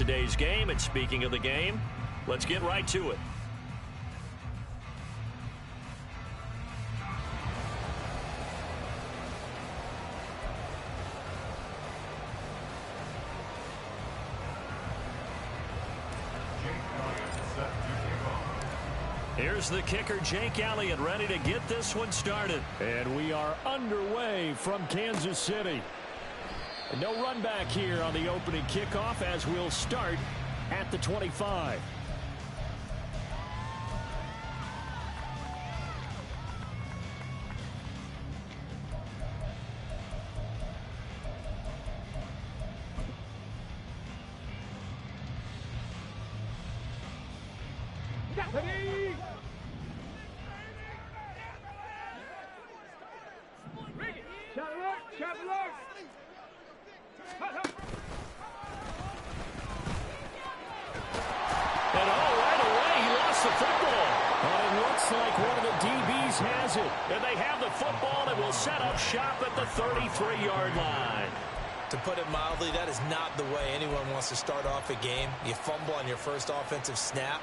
today's game. And speaking of the game, let's get right to it. Here's the kicker, Jake Elliott, ready to get this one started. And we are underway from Kansas City. No run back here on the opening kickoff as we'll start at the 25. And they have the football and will set up shop at the 33-yard line. To put it mildly, that is not the way anyone wants to start off a game. You fumble on your first offensive snap.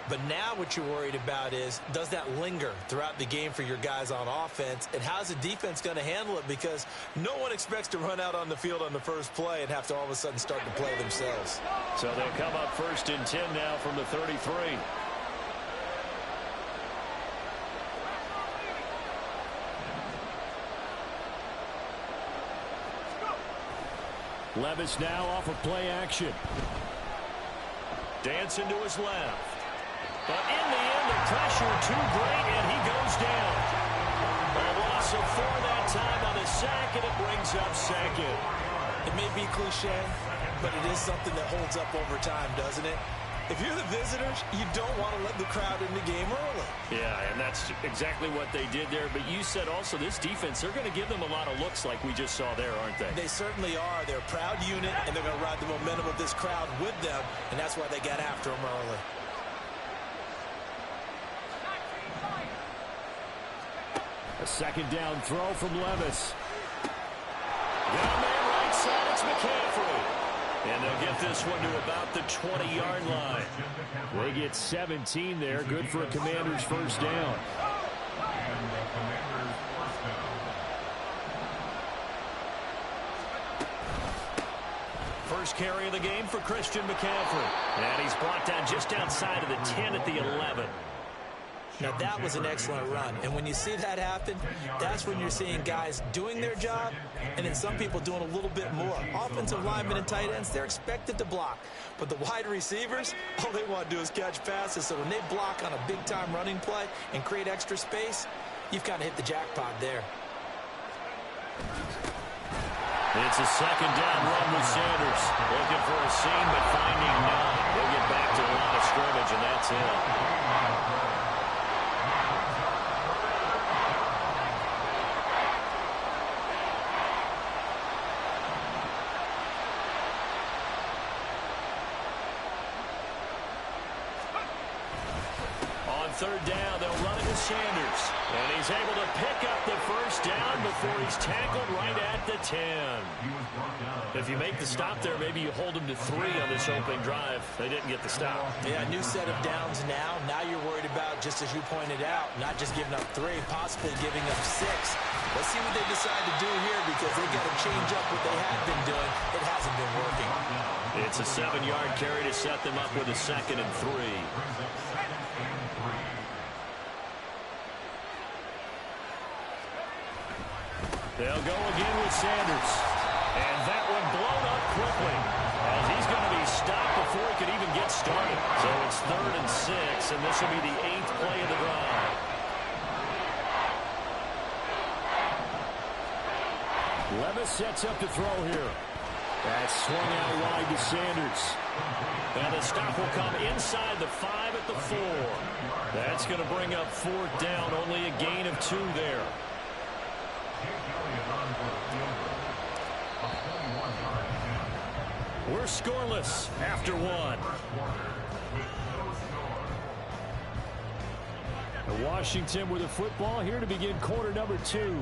But now what you're worried about is, does that linger throughout the game for your guys on offense? And how's the defense going to handle it? Because no one expects to run out on the field on the first play and have to all of a sudden start to play themselves. So they'll come up 1st and 10 now from the 33. Levis now off of play action. Dancing to his left. But in the end, the pressure too great, and he goes down. A loss of 4 that time on the sack, and it brings up second. It may be cliche, but it is something that holds up over time, doesn't it? If you're the visitors, you don't want to let the crowd in the game early. Yeah, and that's exactly what they did there. But you said also this defense, they're going to give them a lot of looks like we just saw there, aren't they? They certainly are. They're a proud unit, and they're going to ride the momentum of this crowd with them, and that's why they got after them early. A second down throw from Levis. Down there right side, it's McCaffrey. And they'll get this one to about the 20-yard line. They get 17 there. Good for a Commander's first down. First carry of the game for Christian McCaffrey. And he's brought down just outside of the 10 at the 11. Now, that was an excellent run. And when you see that happen, that's when you're seeing guys doing their job and then some people doing a little bit more. Offensive linemen and tight ends, they're expected to block. But the wide receivers, all they want to do is catch passes. So when they block on a big-time running play and create extra space, you've kind of hit the jackpot there. It's a second down run with Sanders. Looking for a seam, but finding none. They'll get back to the line of scrimmage, and that's it. Third down, they'll run it to Sanders. And he's able to pick up the first down before he's tackled right at the 10. If you make the stop there, maybe you hold him to 3 on this opening drive. They didn't get the stop. Yeah, new set of downs now. Now you're worried about, just as you pointed out, not just giving up 3, possibly giving up 6. Let's see what they decide to do here because they got to change up what they had been doing. It hasn't been working. It's a 7-yard carry to set them up with a 2nd and 3. They'll go again with Sanders. And that one blown up quickly as he's going to be stopped before he can even get started. So it's 3rd and 6, and this will be the 8th play of the drive. Levis sets up to throw here. That's swung out wide to Sanders. And the stop will come inside the 5 at the 4. That's going to bring up 4th down, only a gain of 2 there. We're scoreless after 1. Washington with the football here to begin quarter number 2.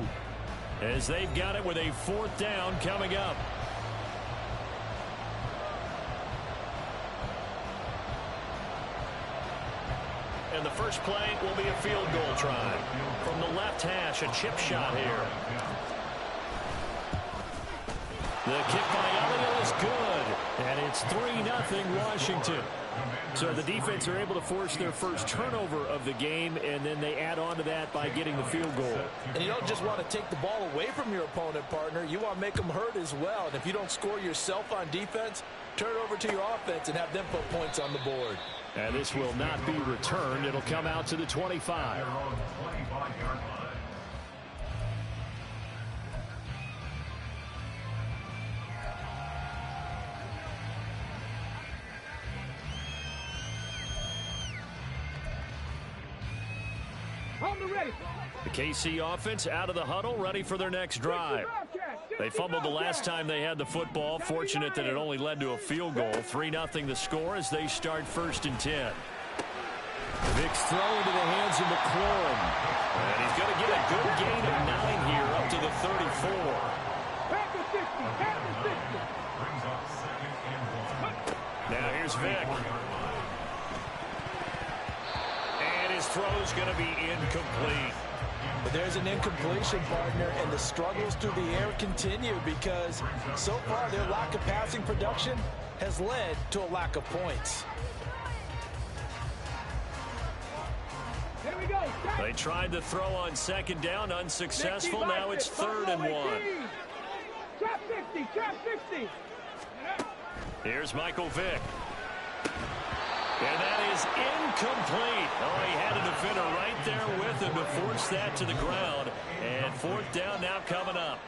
As they've got it with a 4th down coming up. And the first play will be a field goal try. From the left hash, a chip shot here. The kick by Elliott is good. And it's 3-0 Washington. So the defense are able to force their first turnover of the game, and then they add on to that by getting the field goal. And you don't just want to take the ball away from your opponent, partner. You want to make them hurt as well. And if you don't score yourself on defense, turn it over to your offense and have them put points on the board. And this will not be returned. It'll come out to the 25. The KC offense out of the huddle, ready for their next drive. They fumbled the last time they had the football. Fortunate that it only led to a field goal. 3-0 the score as they start 1st and 10. Vick's throw into the hands of McLaurin. And he's going to get a good gain of 9 here up to the 34. Now here's Vick. And his throw's going to be incomplete. But there's an incompletion, partner, and the struggles through the air continue because so far their lack of passing production has led to a lack of points. They tried to throw on 2nd down, unsuccessful. Now it's 3rd and 1. Trap 60, trap 60. Here's Michael Vick. And that is incomplete. Oh, he had a defender right there with him to force that to the ground. And 4th down now coming up.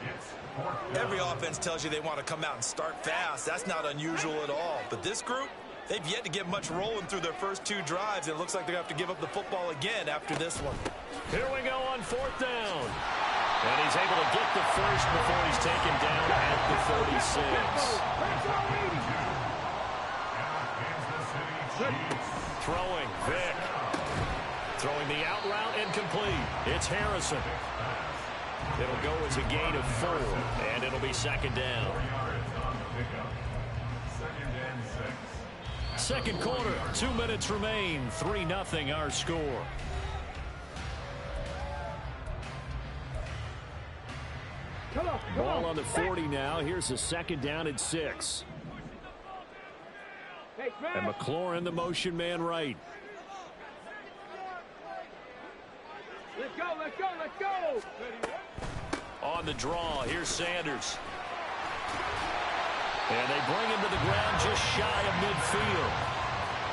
Every offense tells you they want to come out and start fast. That's not unusual at all. But this group, they've yet to get much rolling through their first 2 drives. It looks like they're going to have to give up the football again after this one. Here we go on 4th down. And he's able to get the first before he's taken down at the 36. Throwing, Vick. Throwing the out route, incomplete. It's Harrison. It'll go as a gain of 4, and it'll be 2nd down. 2nd quarter, 2 minutes remain. 3-0 our score. Ball on the 40 now. Here's a 2nd down and 6. And McLaurin, the motion man right. Let's go, let's go, let's go. On the draw, here's Sanders. And they bring him to the ground just shy of midfield.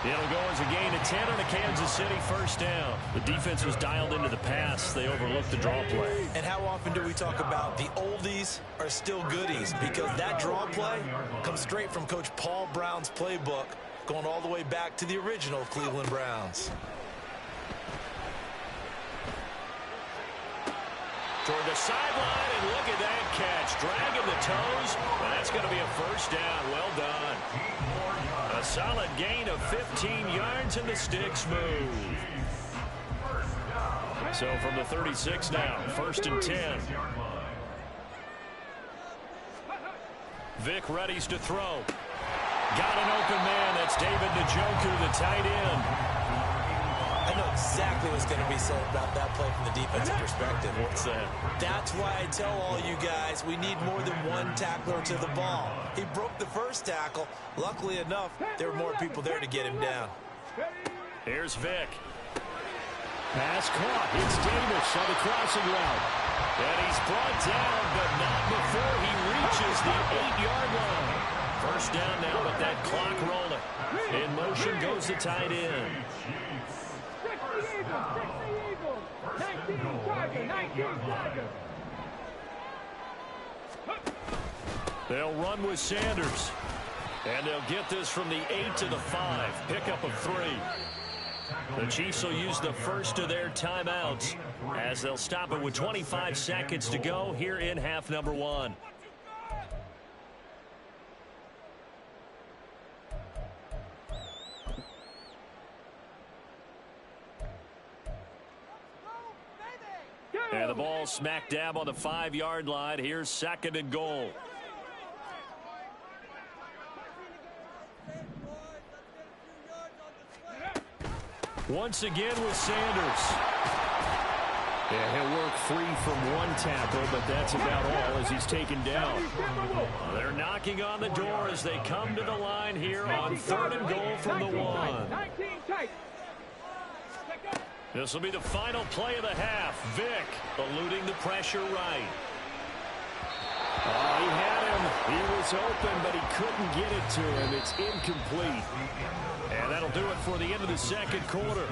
It'll go as a gain of 10 on a Kansas City 1st down. The defense was dialed into the pass. They overlooked the draw play. And how often do we talk about the oldies are still goodies? Because that draw play comes straight from Coach Paul Brown's playbook, going all the way back to the original Cleveland Browns. Toward the sideline, and look at that catch. Dragging the toes, and that's going to be a 1st down. Well done. A solid gain of 15 yards, and the sticks move. So from the 36 now, 1st and 10. Vick readies to throw. Got an open man. That's David Njoku, the tight end. I know exactly what's going to be said about that play from the defensive perspective. What's that? That's why I tell all you guys we need more than one tackler to the ball. He broke the first tackle. Luckily enough, there were more people there to get him down. Here's Vick. Pass caught. It's Davis on the crossing route. And he's brought down, but not before he reaches the 8-yard line. 1st down now, but that clock rolling. In motion goes the tight end. 60 Eagles, 19 Tiger. They'll run with Sanders. And they'll get this from the 8 to the 5. Pickup of 3. The Chiefs will use the first of their timeouts as they'll stop it with 25 seconds to go here in half number 1. And the ball smack dab on the 5-yard line. Here's 2nd and goal. Once again with Sanders. Yeah, he'll work free from one tackle, but that's about all as he's taken down. They're knocking on the door as they come to the line here on 3rd and goal from the 1. This will be the final play of the half. Vick eluding the pressure right. Oh, he had him. He was open, but he couldn't get it to him. It's incomplete. And that'll do it for the end of the 2nd quarter.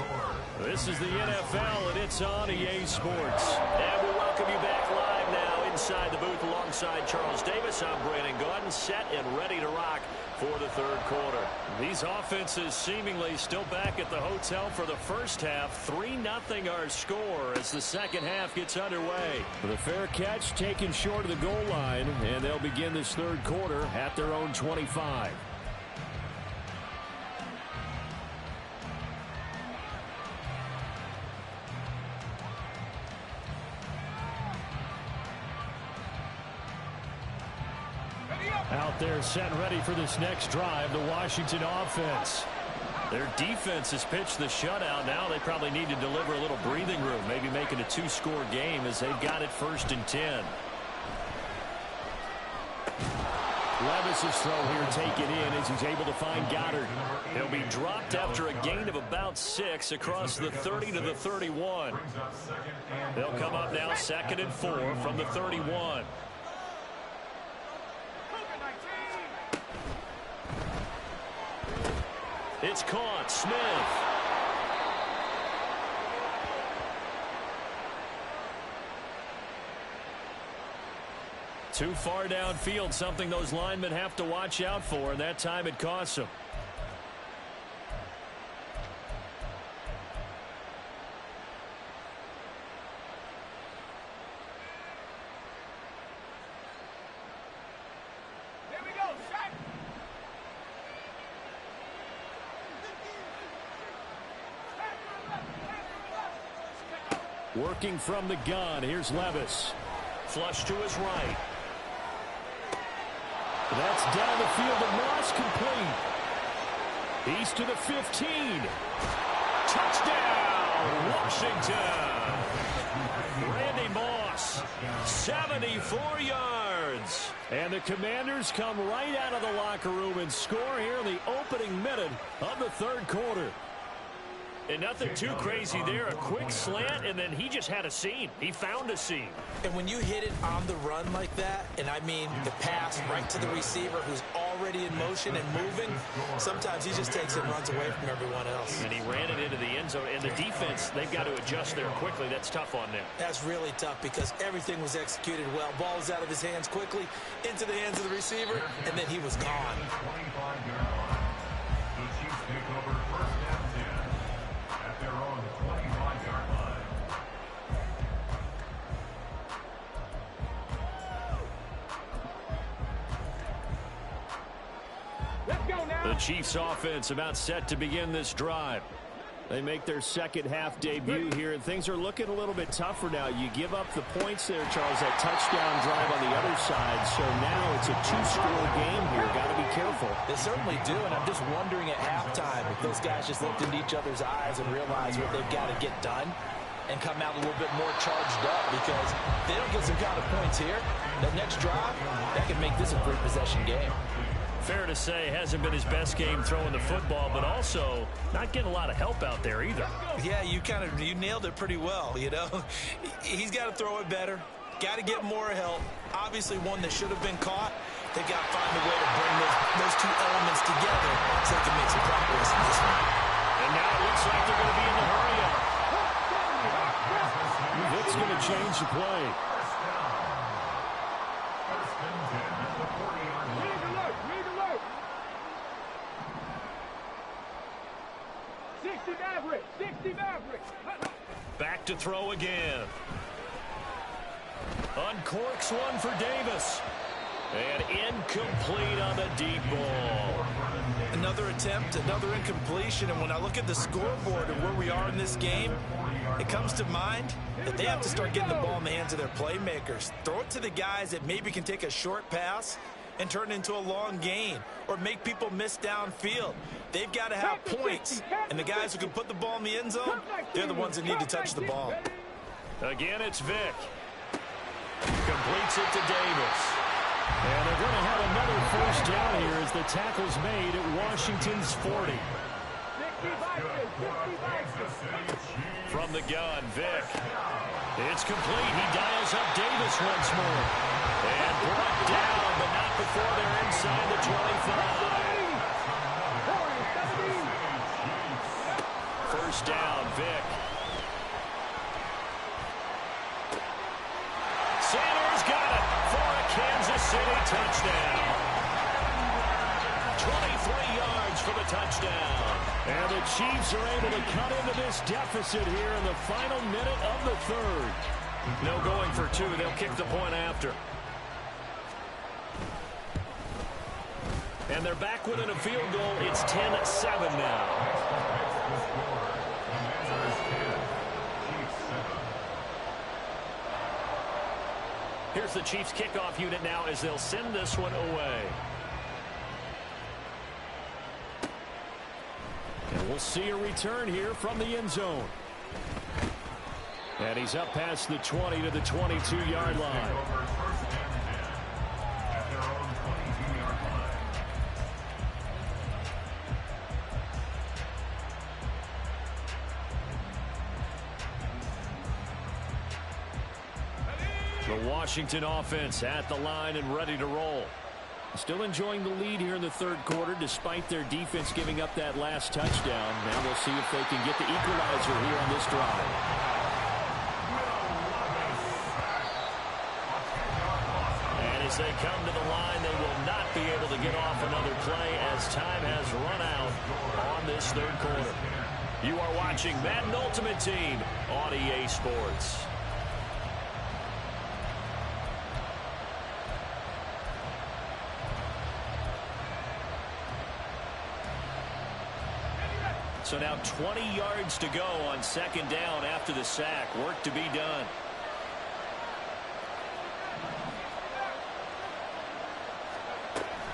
This is the NFL, and it's on EA Sports. And we welcome you back live now inside the booth alongside Charles Davis. I'm Brandon Gaudin, set and ready to rock for the 3rd quarter. These offenses seemingly still back at the hotel for the first half. 3-0 our score as the 2nd half gets underway. The fair catch taken short of the goal line, and they'll begin this 3rd quarter at their own 25. Out there set and ready for this next drive, the Washington offense. Their defense has pitched the shutout. Now they probably need to deliver a little breathing room, maybe making a 2-score game as they've got it 1st and 10. Levis's throw here taken in as he's able to find Goddard. He'll be dropped after a gain of about 6 across the 30 to the 31. They'll come up now 2nd and 4 from the 31. It's caught. Smith. Too far downfield, something those linemen have to watch out for, and that time it costs them. Working from the gun, here's Levis. Flush to his right. That's down the field to Moss, complete. He's to the 15. Touchdown, Washington. Randy Moss, 74 yards. And the Commanders come right out of the locker room and score here in the opening minute of the 3rd quarter. And nothing too crazy there. A quick slant, and then he just had a seam. He found a seam. And when you hit it on the run like that, and I mean the pass right to the receiver who's already in motion and moving, sometimes he just takes it and runs away from everyone else. And he ran it into the end zone. And the defense, they've got to adjust there quickly. That's tough on them. That's really tough because everything was executed well. Ball was out of his hands quickly, into the hands of the receiver, and then he was gone. The Chiefs offense about set to begin this drive. They make their 2nd half debut here, and things are looking a little bit tougher now. You give up the points there, Charles, that touchdown drive on the other side. So now it's a 2-score game here. Got to be careful. They certainly do, and I'm just wondering at halftime if those guys just looked into each other's eyes and realized what they've got to get done and come out a little bit more charged up, because they don't get some kind of points here. That next drive, that can make this a 3-possession game. Fair to say, hasn't been his best game throwing the football, but also not getting a lot of help out there either. Yeah, you nailed it pretty well, you know. He's got to throw it better, got to get more help. Obviously one that should have been caught. They got to find a way to bring those 2 elements together so they can make some progress in this one. And now it looks like they're going to be in the hurry-up. It's going to change the play. Back to throw again. Uncorks one for Davis. And incomplete on the deep ball. Another attempt, another incompletion, and when I look at the scoreboard and where we are in this game, it comes to mind that they have to start getting the ball in the hands of their playmakers. Throw it to the guys that maybe can take a short pass and turn it into a long gain or make people miss downfield. They've got to have points, and the guys who can put the ball in the end zone, they're the ones that need to touch the ball. Again, it's Vick. Completes it to Davis. And they're going to have another first down here as the tackle's made at Washington's 40. From the gun, Vick. It's complete. He dials up Davis once more. And brought down, but not before they're inside the 25. First down, Vick. Sanders got it for a Kansas City touchdown. 23 yards for the touchdown. And the Chiefs are able to cut into this deficit here in the final minute of the third. No going for two. They'll kick the point after. And they're back within a field goal. It's 10-7 now. Here's the Chiefs kickoff unit now as they'll send this one away. And we'll see a return here from the end zone. And he's up past the 20 to the 22-yard line. The Washington offense at the line and ready to roll. Still enjoying the lead here in the third quarter despite their defense giving up that last touchdown. Now we'll see if they can get the equalizer here on this drive. And as they come to the line, they will not be able to get off another play as time has run out on this third quarter. You are watching Madden Ultimate Team on EA Sports. So now 20 yards to go on second down after the sack. Work to be done.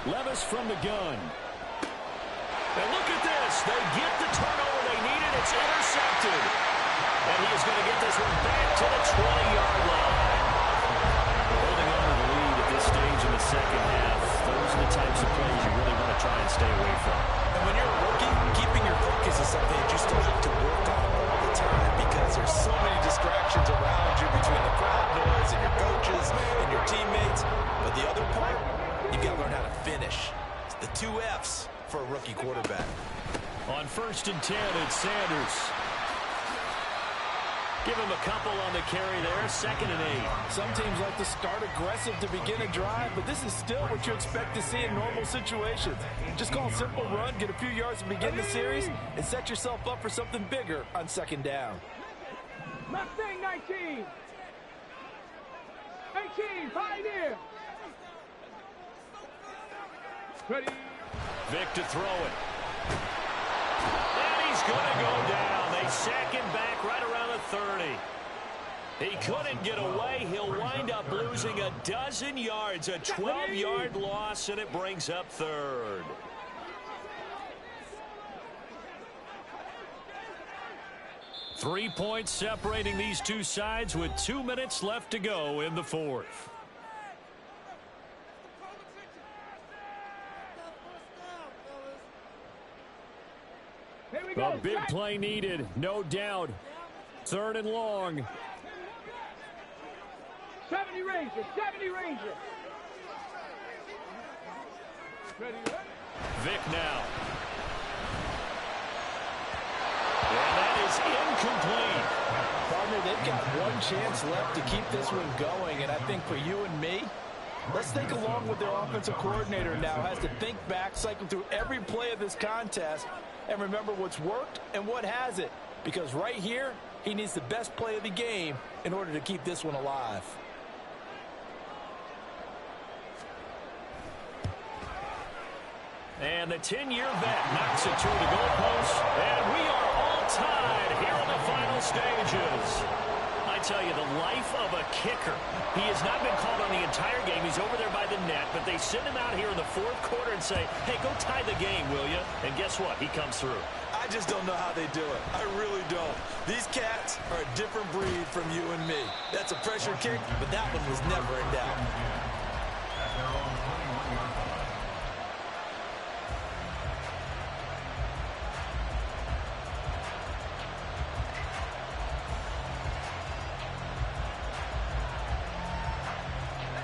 Levis from the gun. And look at this. They get the turnover they needed. It's intercepted. And he is going to get this one back to the 20-yard line. Holding on to the lead at this stage in the second half. Those are the types of plays you really want to try and stay away from. And when you're a rookie, keeping your focus is something that you still have to work on all the time because there's so many distractions around you between the crowd noise and your coaches and your teammates. But the other part, you've got to learn how to finish. It's the 2 F's for a rookie quarterback. On 1st and 10, it's Sanders. Give him a couple on the carry there. 2nd and 8. Some teams like to start aggressive to begin a drive, but this is still what you expect to see in normal situations. Just call a simple run, get a few yards to begin the series, and set yourself up for something bigger on 2nd down. Mustang 19. 18, Pioneer. Ready. Vick to throw it. And he's going to go down. They sack him back right around the 30. He couldn't get away. He'll wind up losing a dozen yards, a 12-yard loss, and it brings up 3rd. Three points separating these two sides with 2 minutes left to go in the 4th. A big play needed, no doubt. 3rd and long. 70 Ranger, 70 Ranger. Ready, ready. Vick now. And that is incomplete. Partner, they've got one chance left to keep this one going, and I think for you and me, let's think along with their offensive coordinator now has to think back, cycle through every play of this contest, and remember what's worked and what hasn't. Because right here, he needs the best play of the game in order to keep this one alive. And the 10-year vet knocks it to the goalpost. And we are all tied here in the final stages. I tell you, the life of a kicker. He has not been called on the entire game. He's over there by the net, but they send him out here in the fourth quarter and say, hey, go tie the game, will you? And guess what? He comes through. I just don't know how they do it. I really don't. These cats are a different breed from you and me. That's a pressure kick, but that one was never in doubt.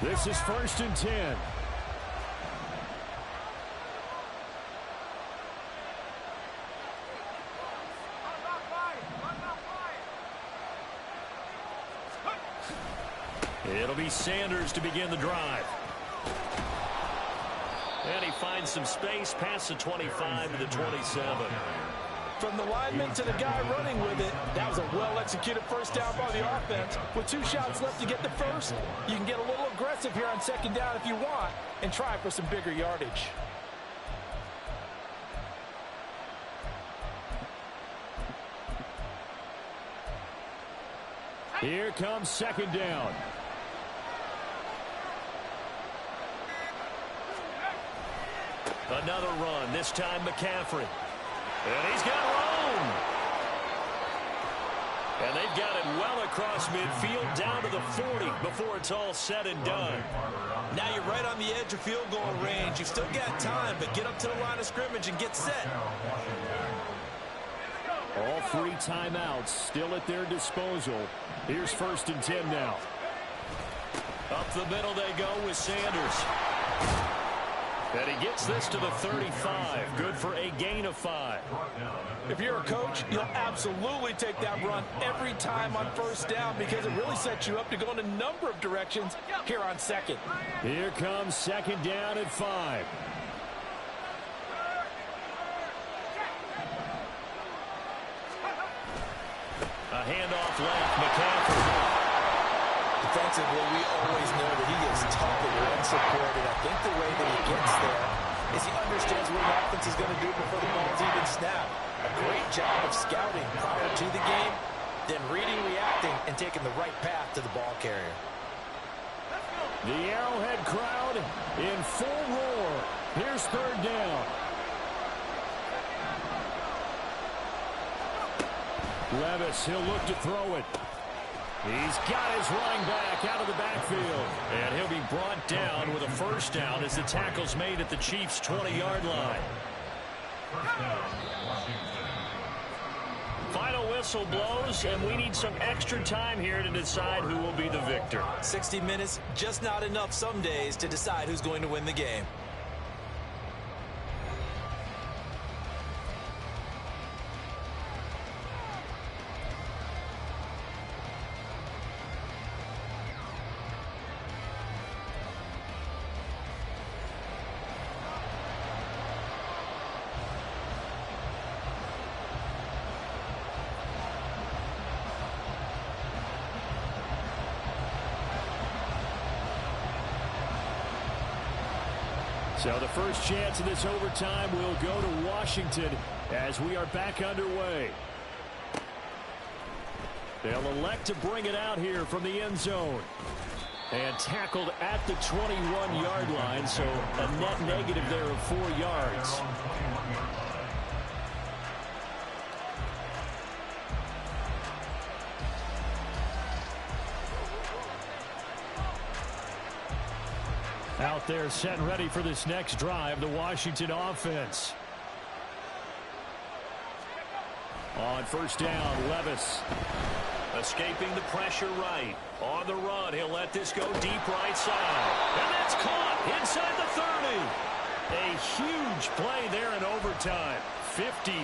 This is 1st and 10. It'll be Sanders to begin the drive. And he finds some space past the 25 to the 27. From the lineman to the guy running with it, that was a well-executed first down by the offense. With 2 shots left to get the first, you can get a little aggressive here on 2nd down if you want and try for some bigger yardage. Here comes 2nd down. Another run, this time McCaffrey. And he's got room. And they've got it well across midfield down to the 40 before it's all said and done. Now you're right on the edge of field goal range. You've still got time, but get up to the line of scrimmage and get set. All 3 timeouts still at their disposal. Here's 1st and 10 now. Up the middle they go with Sanders. And he gets this to the 35. Good for a gain of 5. If you're a coach, you'll absolutely take that run every time on 1st down because it really sets you up to go in a number of directions here on 2nd. Here comes 2nd down at 5. A handoff left, McCaffrey. Defensively, we always know that he is tough and unsupported. I think the way that he gets there is he understands what an offense is going to do before the ball's even snapped. A great job of scouting prior to the game, then reading, reacting, and taking the right path to the ball carrier. The Arrowhead crowd in full roar. Here's 3rd down. Levis, he'll look to throw it. He's got his running back out of the backfield. And he'll be brought down with a 1st down as the tackle's made at the Chiefs' 20-yard line. Final whistle blows, and we need some extra time here to decide who will be the victor. 60 minutes, just not enough some days to decide who's going to win the game. So the first chance of this overtime will go to Washington as we are back underway. They'll elect to bring it out here from the end zone. And tackled at the 21-yard line, so a net negative there of 4 yards. Out there set and ready for this next drive, the Washington offense. On 1st down, Levis. Escaping the pressure right. On the run, he'll let this go deep right side. And that's caught inside the 30. A huge play there in overtime. 53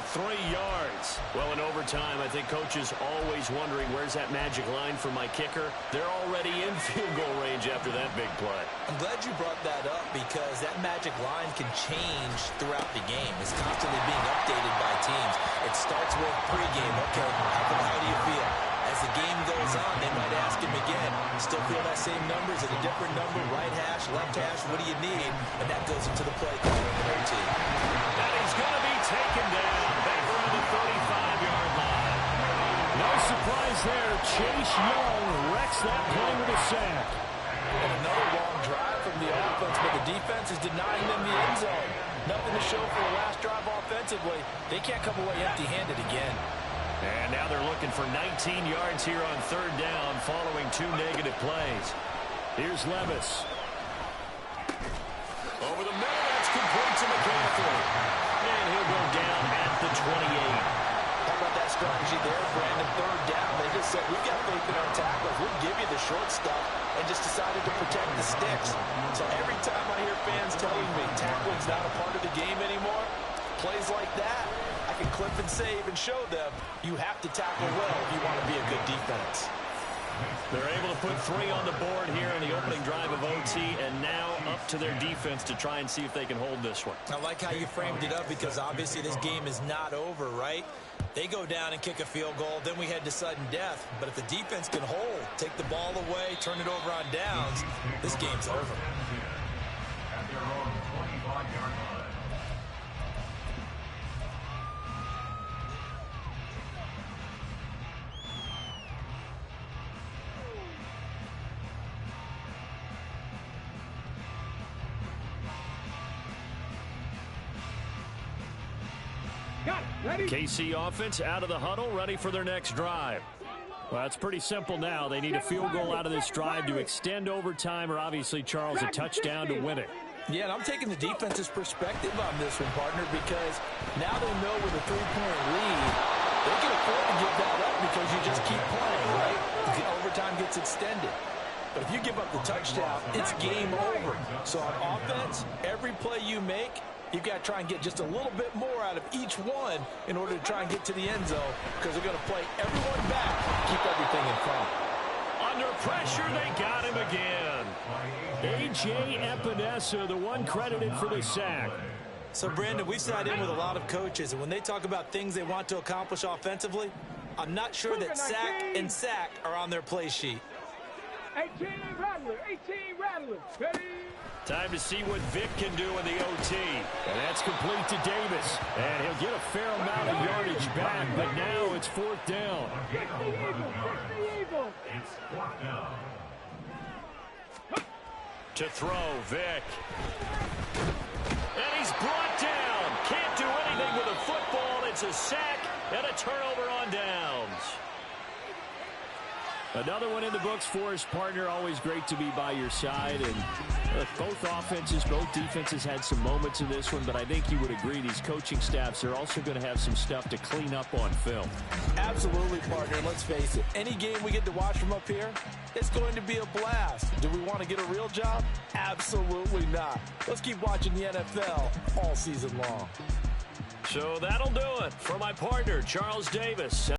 yards. Well, in overtime, I think Coach is always wondering, where's that magic line for my kicker? They're already in field goal range after that big play. I'm glad you brought that up because that magic line can change throughout the game. It's constantly being updated by teams. It starts with pregame. Okay, how do you feel? As the game goes on, they might ask him again. Still feel that same number? Is it a different number? Right hash, left hash, what do you need? And that goes into the play call in the OT. And he's going to be taken down back around the 35-yard line. No surprise there. Chase Young wrecks that play with a sack. And another long drive from the offense, but the defense is denying them the end zone. Nothing to show for the last drive offensively. They can't come away empty-handed again. And now they're looking for 19 yards here on third down following 2 negative plays. Here's Levis. Over the middle, that's complete to McCaffrey. And he'll go down at the 28. How about that strategy there, Brandon? Third down. They just said, we've got faith in our tacklers. We'll give you the short stuff, and just decided to protect the sticks. So every time I hear fans telling me tackling's not a part of the game anymore, plays like that, I can clip and save and show them you have to tackle well if you want to be a good defense. They're able to put 3 on the board here in the opening drive of OT, and now up to their defense to try and see if they can hold this one. I like how you framed it up, because obviously this game is not over, right? They go down and kick a field goal, then we head to sudden death. But if the defense can hold, take the ball away, turn it over on downs, this game's over. KC offense out of the huddle, ready for their next drive. Well, it's pretty simple now. They need a field goal out of this drive to extend overtime, or obviously, Charles, a touchdown to win it. Yeah, and I'm taking the defense's perspective on this one, partner, because now they know with a 3-point lead, they can afford to give that up because you just keep playing, right? The overtime gets extended. But if you give up the touchdown, it's game over. So on offense, every play you make, you've got to try and get just a little bit more out of each one in order to try and get to the end zone, because they're going to play everyone back, keep everything in front. Under pressure, they got him again. A.J. Epinesa, the one credited for the sack. So, Brandon, we've sat in with a lot of coaches, and when they talk about things they want to accomplish offensively, I'm not sure that sack and sack are on their play sheet. 18 Rattler, 18 Rattler. Ready? Time to see what Vic can do in the OT. And that's complete to Davis. And he'll get a fair amount of yardage back, but now it's 4th down. 60 Eagles, 60 Eagles. It's 4th down. To throw, Vic. And he's brought down. Can't do anything with a football. It's a sack and a turnover on downs. Another one in the books for his partner. Always great to be by your side. And both offenses, both defenses had some moments in this one, but I think you would agree these coaching staffs are also going to have some stuff to clean up on film. Absolutely, partner. Let's face it, any game we get to watch from up here, it's going to be a blast. Do we want to get a real job? Absolutely not. Let's keep watching the NFL all season long. So that'll do it for my partner, Charles Davis.